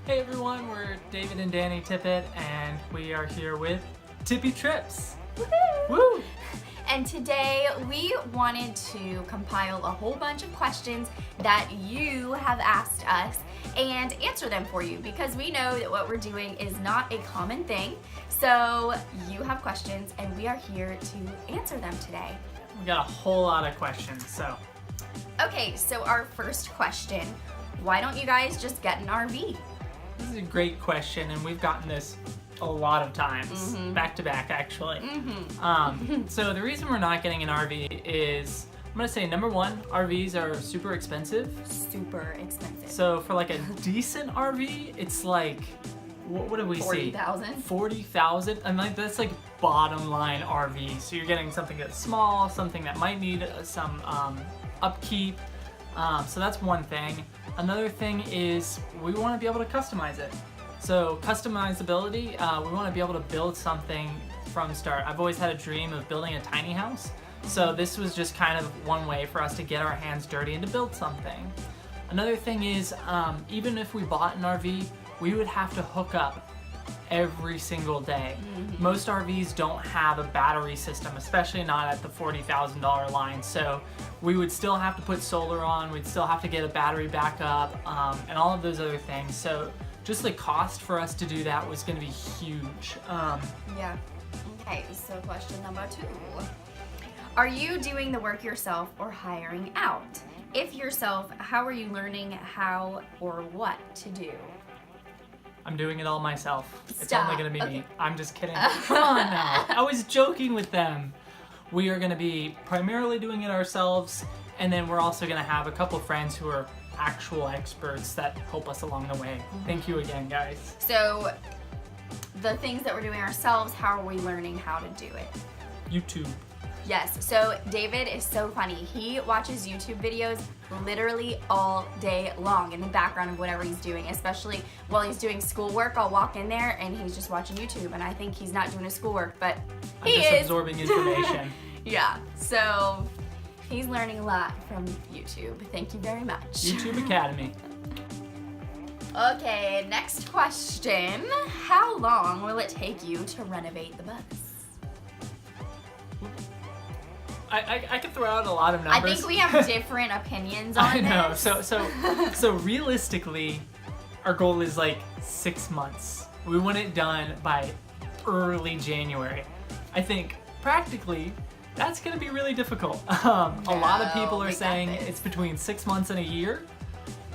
Hey everyone, we're David and Danny Tippett, and we are here with Tippy Trips. Woohoo! Woo! And today we wanted to compile a whole bunch of questions that you have asked us and answer them for you, because we know that what we're doing is not a common thing. So you have questions and we are here to answer them today. We got a whole lot of questions, so. Okay, so our first question, why don't you guys just get an RV? This is a great question, and we've gotten this a lot of times, back to back actually. So the reason we're not getting an RV is, I'm gonna say number one, RVs are super expensive. Super expensive. So for like a decent RV, it's like, what do we see? 40,000? 40,000? And like that's like bottom line RV. So you're getting something that's small, something that might need some upkeep. So that's one thing. Another thing is we want to be able to customize it. So customizability, we want to be able to build something from start. I've always had a dream of building a tiny house. So this was just kind of one way for us to get our hands dirty and to build something. Another thing is, even if we bought an RV, we would have to hook up every single day. Most RVs don't have a battery system, especially not at the $40,000 line. So we would still have to put solar on, we'd still have to get a battery backup, and all of those other things. So just the cost for us to do that was going to be huge. Yeah. Okay, so question number 2. Are you doing the work yourself or hiring out? If yourself, how are you learning how or what to do? I'm doing it all myself. It's Stop. only going to be Okay. me. I'm just kidding. Come on now. I was joking with them. We are going to be primarily doing it ourselves, and then we're also going to have a couple friends who are actual experts that help us along the way. Thank you again, guys. So the things that we're doing ourselves, how are we learning how to do it? YouTube. Yes, so David is so funny. He watches YouTube videos literally all day long in the background of whatever he's doing, especially while he's doing schoolwork. I'll walk in there and he's just watching YouTube, and I think he's not doing his schoolwork, but I'm he just is. absorbing information. Yeah, so he's learning a lot from YouTube. Thank you very much. YouTube Academy. Okay, next question. How long will it take you to renovate the bus? I could throw out a lot of numbers. I think we have different opinions on I know. this. So realistically, our goal is like 6 months. We want it done by early January. I think practically that's going to be really difficult. A lot of people are saying it's between 6 months and a year.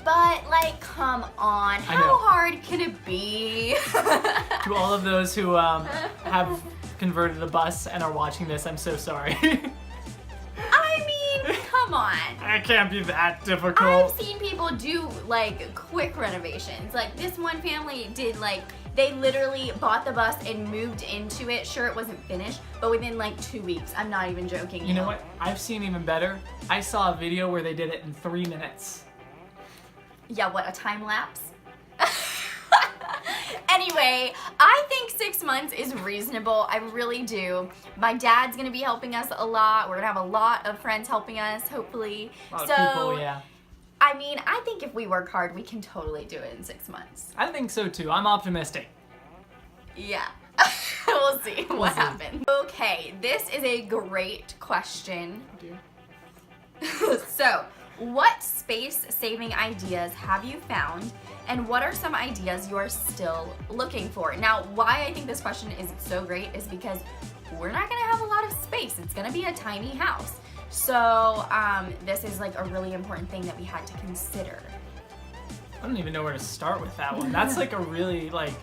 But like, come on, I know. how hard can it be? To all of those who have converted a bus and are watching this, I'm so sorry. I mean, come on. It can't be that difficult. I've seen people do like quick renovations. Like this one family did, like they literally bought the bus and moved into it. Sure, it wasn't finished, but within like 2 weeks. I'm not even joking. You know what? I've seen even better. I saw a video where they did it in 3 minutes. Yeah, what, a time lapse? Anyway, I think 6 months is reasonable. I really do. My dad's gonna be helping us a lot. We're gonna have a lot of friends helping us, hopefully. A lot of people, yeah. I mean, I think if we work hard, we can totally do it in 6 months. I think so too. I'm optimistic. Yeah. We'll see what happens. Okay, this is a great question. So, what space-saving ideas have you found, and what are some ideas you are still looking for? Now, why I think this question is so great is because we're not gonna have a lot of space. It's gonna be a tiny house. So, this is like a really important thing that we had to consider. I don't even know where to start with that one. That's like a really like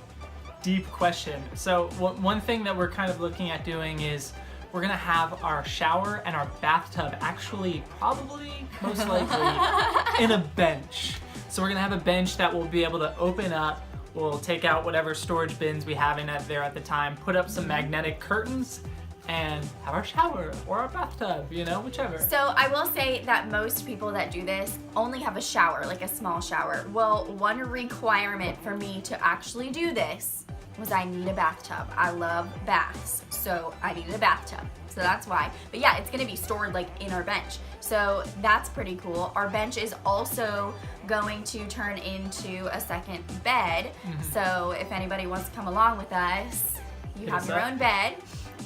deep question. So one thing that we're kind of looking at doing is we're gonna have our shower and our bathtub actually probably most likely in a bench. So we're gonna have a bench that we'll be able to open up. We'll take out whatever storage bins we have in there at the time, put up some magnetic curtains, and have our shower or our bathtub, you know, whichever. So I will say that most people that do this only have a shower, like a small shower. Well, one requirement for me to actually do this was I need a bathtub. I love baths, so I needed a bathtub. So that's why. But yeah, it's gonna be stored like in our bench. So that's pretty cool. Our bench is also going to turn into a second bed. So if anybody wants to come along with us, you have your own bed.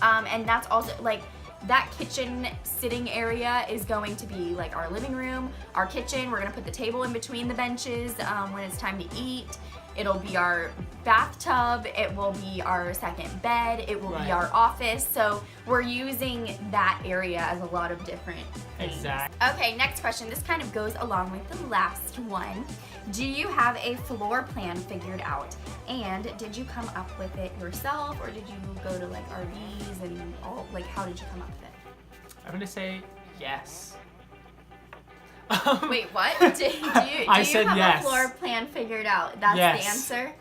And that's also like, that kitchen sitting area is going to be like our living room, our kitchen. We're gonna put the table in between the benches when it's time to eat. It'll be our bathtub, it will be our second bed, it will be our office. So we're using that area as a lot of different things. Exactly. Okay, next question. This kind of goes along with the last one. Do you have a floor plan figured out? And did you come up with it yourself, or did you go to like RVs and all, like how did you come up with it? I'm gonna say yes. Wait, what? Do you have yes. a floor plan figured out? That's the answer?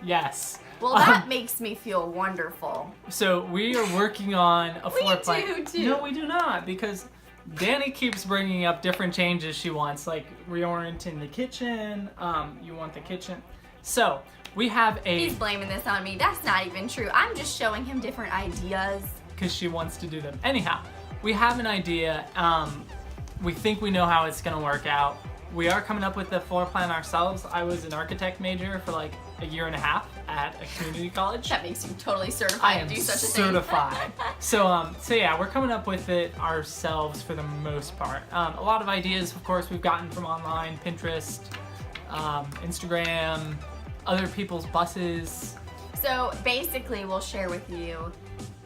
Yes. Well, that makes me feel wonderful. So we are working on a floor plan. We do too. No, we do not, because Danny keeps bringing up different changes she wants, like reorienting the kitchen. You want the kitchen. So we have a... He's blaming this on me. That's not even true. I'm just showing him different ideas. Because she wants to do them. Anyhow, we have an idea. We think we know how it's gonna work out. We are coming up with the floor plan ourselves. I was an architect major for like a year and a half at a community college. That makes you totally certified to do such a thing. Certified. So yeah, we're coming up with it ourselves for the most part. A lot of ideas, of course, we've gotten from online, Pinterest, Instagram, other people's buses. So basically, we'll share with you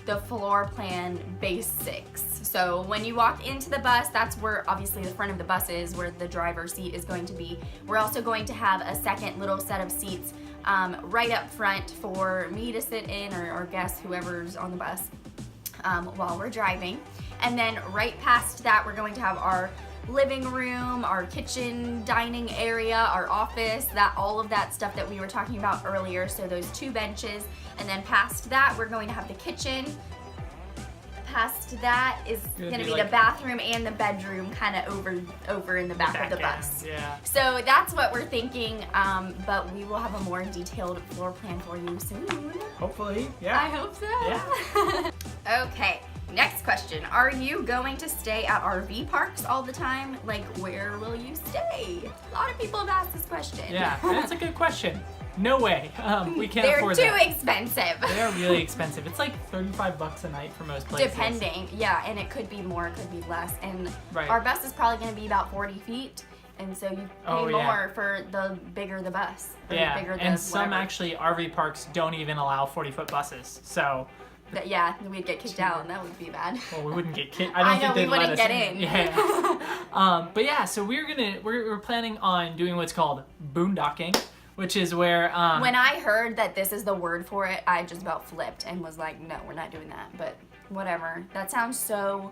the floor plan basics. So when you walk into the bus, that's where obviously the front of the bus is, where the driver's seat is going to be. We're also going to have a second little set of seats right up front for me to sit in, or guests, whoever's on the bus, while we're driving. And then right past that, we're going to have our living room, our kitchen, dining area, our office, all of that stuff that we were talking about earlier. So those two benches. And then past that, we're going to have the kitchen. Past that is going to be the bathroom and the bedroom, kind of over in the back of the bus. Yeah. So that's what we're thinking, but we will have a more detailed floor plan for you soon. Hopefully, yeah. I hope so. Yeah. Okay, next question. Are you going to stay at RV parks all the time? Like, where will you stay? A lot of people have asked this question. Yeah, that's a good question. No way. We can't afford that. They're too expensive. They're really expensive. It's like $35 a night for most places. Depending, yeah, and it could be more, it could be less. And right. Our bus is probably going to be about 40 feet, and so you pay more for the bigger the bus. Yeah, bigger and some actually RV parks don't even allow 40-foot buses. So. Yeah, we'd get kicked out, and that would be bad. Well, we wouldn't get kicked. I don't think they'd let us get in. Yeah. But yeah, so we're planning on doing what's called boondocking, which is where when I heard that this is the word for it, I just about flipped and was like, no, we're not doing that. But whatever. That sounds so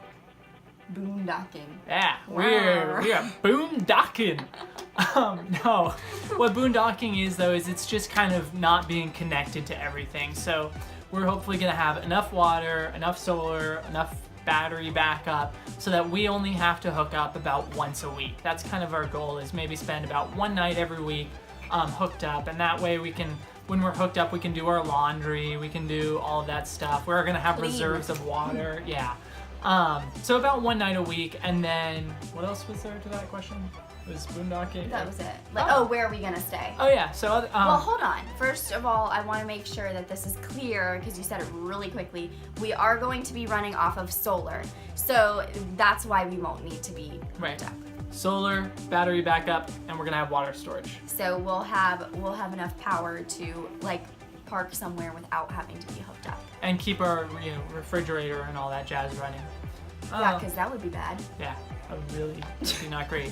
boondocking. Yeah, we're boondocking. No, what boondocking is though is it's just kind of not being connected to everything. So we're hopefully gonna have enough water, enough solar, enough battery backup so that we only have to hook up about once a week. That's kind of our goal, is maybe spend about one night every week hooked up, and that way we can, when we're hooked up, we can do our laundry, we can do all of that stuff. We're gonna have reserves of water. Yeah. So about one night a week, and then what else was there to that question? Was boondocking? That was it. Like, where are we gonna stay? Oh yeah. So well, hold on. First of all, I want to make sure that this is clear because you said it really quickly. We are going to be running off of solar, so that's why we won't need to be hooked up. Solar, battery backup, and we're gonna have water storage. So we'll have enough power to like park somewhere without having to be hooked up. And keep our refrigerator and all that jazz running. Yeah, because that would be bad. Yeah, that would really be not great.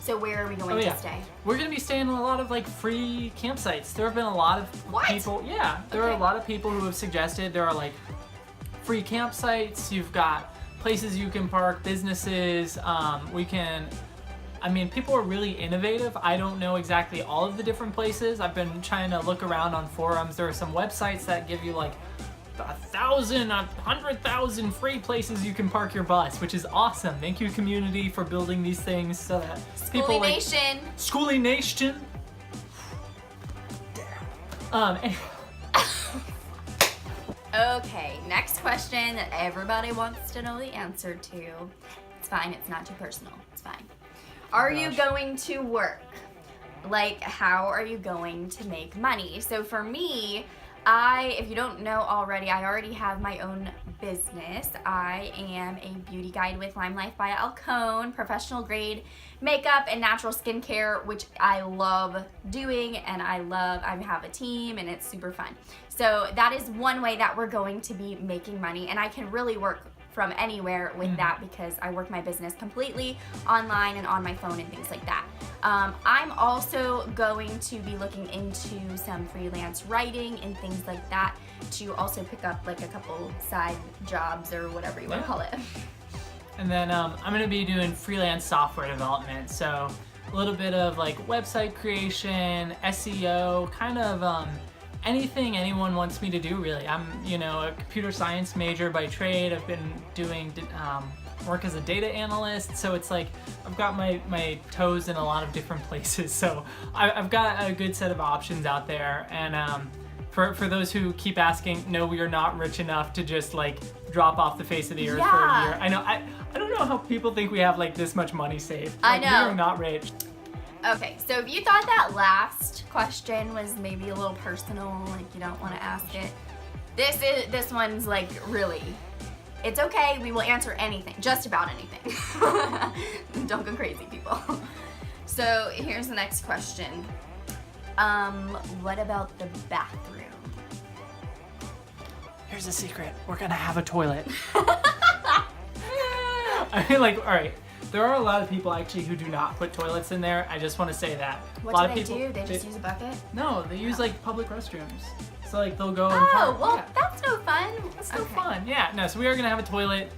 So where are we going to stay? We're gonna be staying in a lot of like free campsites. There have been a lot of people. Yeah, there are a lot of people who have suggested there are like free campsites. You've got places you can park, businesses. People are really innovative. I don't know exactly all of the different places. I've been trying to look around on forums. There are some websites that give you like 1,000, 100,000 free places you can park your bus, which is awesome. Thank you, community, for building these things so that people Skoolie Nation. Skoolie Nation. And- Okay, next question that everybody wants to know the answer to. It's fine, it's not too personal. It's fine. Are you going to work? Like, how are you going to make money? So for me, if you don't know already, I already have my own business. I am a beauty guide with Lime Life by Alcone, professional grade makeup and natural skincare, which I love doing, and I have a team, and it's super fun. So that is one way that we're going to be making money, and I can really work from anywhere with that because I work my business completely online and on my phone and things like that. I'm also going to be looking into some freelance writing and things like that to also pick up like a couple side jobs or whatever you want to call it. And then I'm going to be doing freelance software development. So a little bit of like website creation, SEO, kind of anything anyone wants me to do really. I'm, a computer science major by trade. I've been doing work as a data analyst. So it's like I've got my toes in a lot of different places. So I've got a good set of options out there. And for those who keep asking, no, we are not rich enough to just like drop off the face of the earth for a year. I know. I don't know how people think we have like this much money saved. Like, I know. We are not rich. Okay, so if you thought that last question was maybe a little personal, like you don't want to ask it, this one's like really, it's okay. We will answer anything, just about anything. Don't go crazy, people. So here's the next question. What about the bathroom? Here's a secret. We're gonna have a toilet. I mean, like, all right. There are a lot of people actually who do not put toilets in there. I just want to say that. What do they do? They just use a bucket? No, they use like public restrooms. So like they'll go and park. Well, that's no fun. That's no fun. Yeah, no, so we are gonna have a toilet.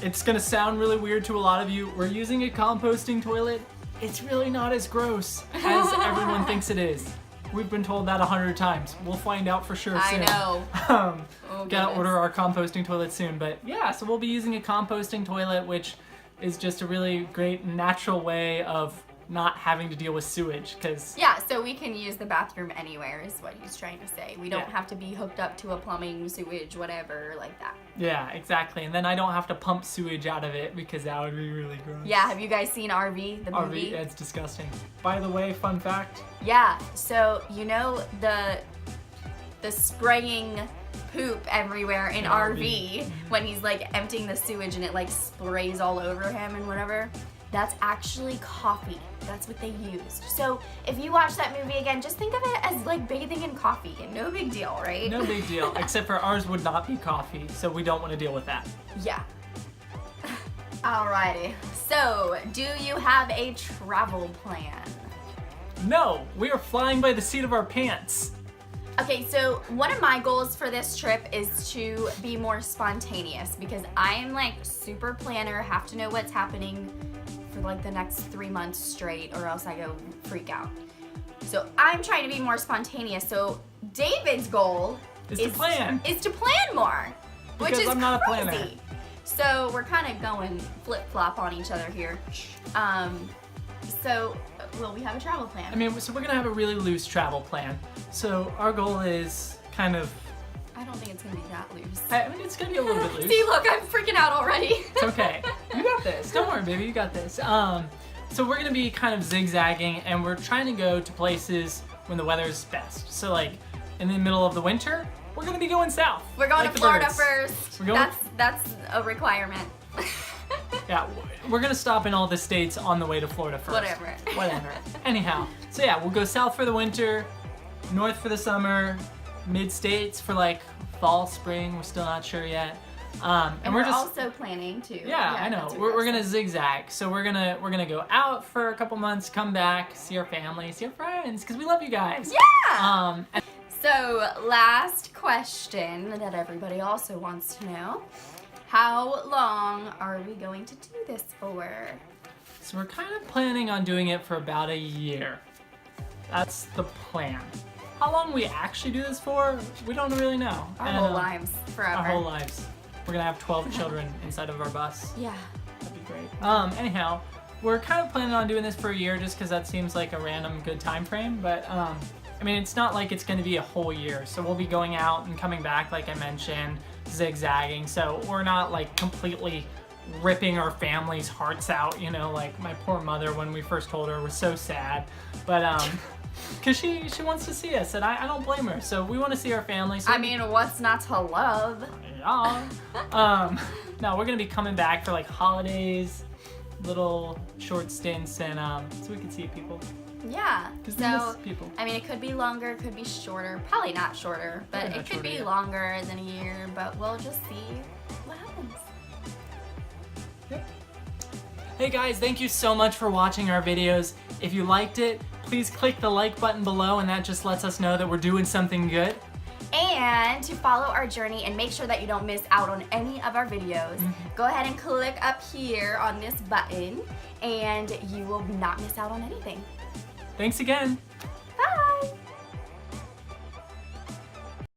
It's gonna sound really weird to a lot of you. We're using a composting toilet. It's really not as gross as everyone thinks it is. We've been told that 100 times. We'll find out for sure soon. I know. Gotta order our composting toilet soon. But yeah, so we'll be using a composting toilet, which is just a really great natural way of not having to deal with sewage, because yeah, so we can use the bathroom anywhere is what he's trying to say. We don't have to be hooked up to a plumbing, sewage, whatever like that. Yeah, exactly. And then I don't have to pump sewage out of it because that would be really gross. Yeah, have you guys seen RV, the movie? RV, it's disgusting. By the way, fun fact. Yeah, so you know the spraying poop everywhere in RV when he's like emptying the sewage and it like sprays all over him and whatever. That's actually coffee. That's what they used. So if you watch that movie again, just think of it as like bathing in coffee. No big deal, right? No big deal, except for ours would not be coffee, so we don't want to deal with that. Yeah. Alrighty. So, do you have a travel plan? No, we are flying by the seat of our pants. Okay, so one of my goals for this trip is to be more spontaneous because I am like super planner, have to know what's happening for like the next 3 months straight or else I go freak out. So I'm trying to be more spontaneous. So David's goal is to plan more, because which is I'm not crazy. a planner. So we're kind of going flip-flop on each other here. So will we have a travel plan? I mean, so we're gonna have a really loose travel plan. So our goal is kind of, I don't think it's gonna be that loose. I mean, it's gonna be a little bit loose. See, look, I'm freaking out already. It's okay. You got this. Don't worry, baby. You got this. So we're gonna be kind of zigzagging, and we're trying to go to places when the weather is best. So like in the middle of the winter, we're gonna be going south. We're going like to Florida first. We're going. That's a requirement. Yeah, we're gonna stop in all the states on the way to Florida first. Whatever. Anyhow, so yeah, we'll go south for the winter, north for the summer, mid-states for like fall, spring. We're still not sure yet. And we're just also planning to. Yeah, I know. We're gonna zigzag. So we're gonna go out for a couple months, come back, see our family, see our friends, because we love you guys. Yeah. So last question that everybody also wants to know. How long are we going to do this for? So we're kind of planning on doing it for about a year. That's the plan. How long we actually do this for, we don't really know. Our whole lives, forever. Our whole lives. We're gonna have 12 children inside of our bus. Yeah. That'd be great. Anyhow, we're kind of planning on doing this for a year just because that seems like a random good time frame, but I mean, it's not like it's going to be a whole year. So we'll be going out and coming back, like I mentioned, zigzagging. So we're not like completely ripping our family's hearts out, you know, like my poor mother when we first told her was so sad. But because she wants to see us, and I don't blame her. So we want to see our family. So I mean, what's not to love? Yeah. No, we're gonna be coming back for like holidays, little short stints, and so we can see people. Yeah. Because So, people. I mean, it could be longer, it could be shorter. Probably not shorter, but Probably not it could shorter, be yeah. longer than a year. But we'll just see what happens. Yep. Hey guys, thank you so much for watching our videos. If you liked it, please click the like button below, and that just lets us know that we're doing something good. And to follow our journey and make sure that you don't miss out on any of our videos, go ahead and click up here on this button, and you will not miss out on anything. Thanks again. Bye!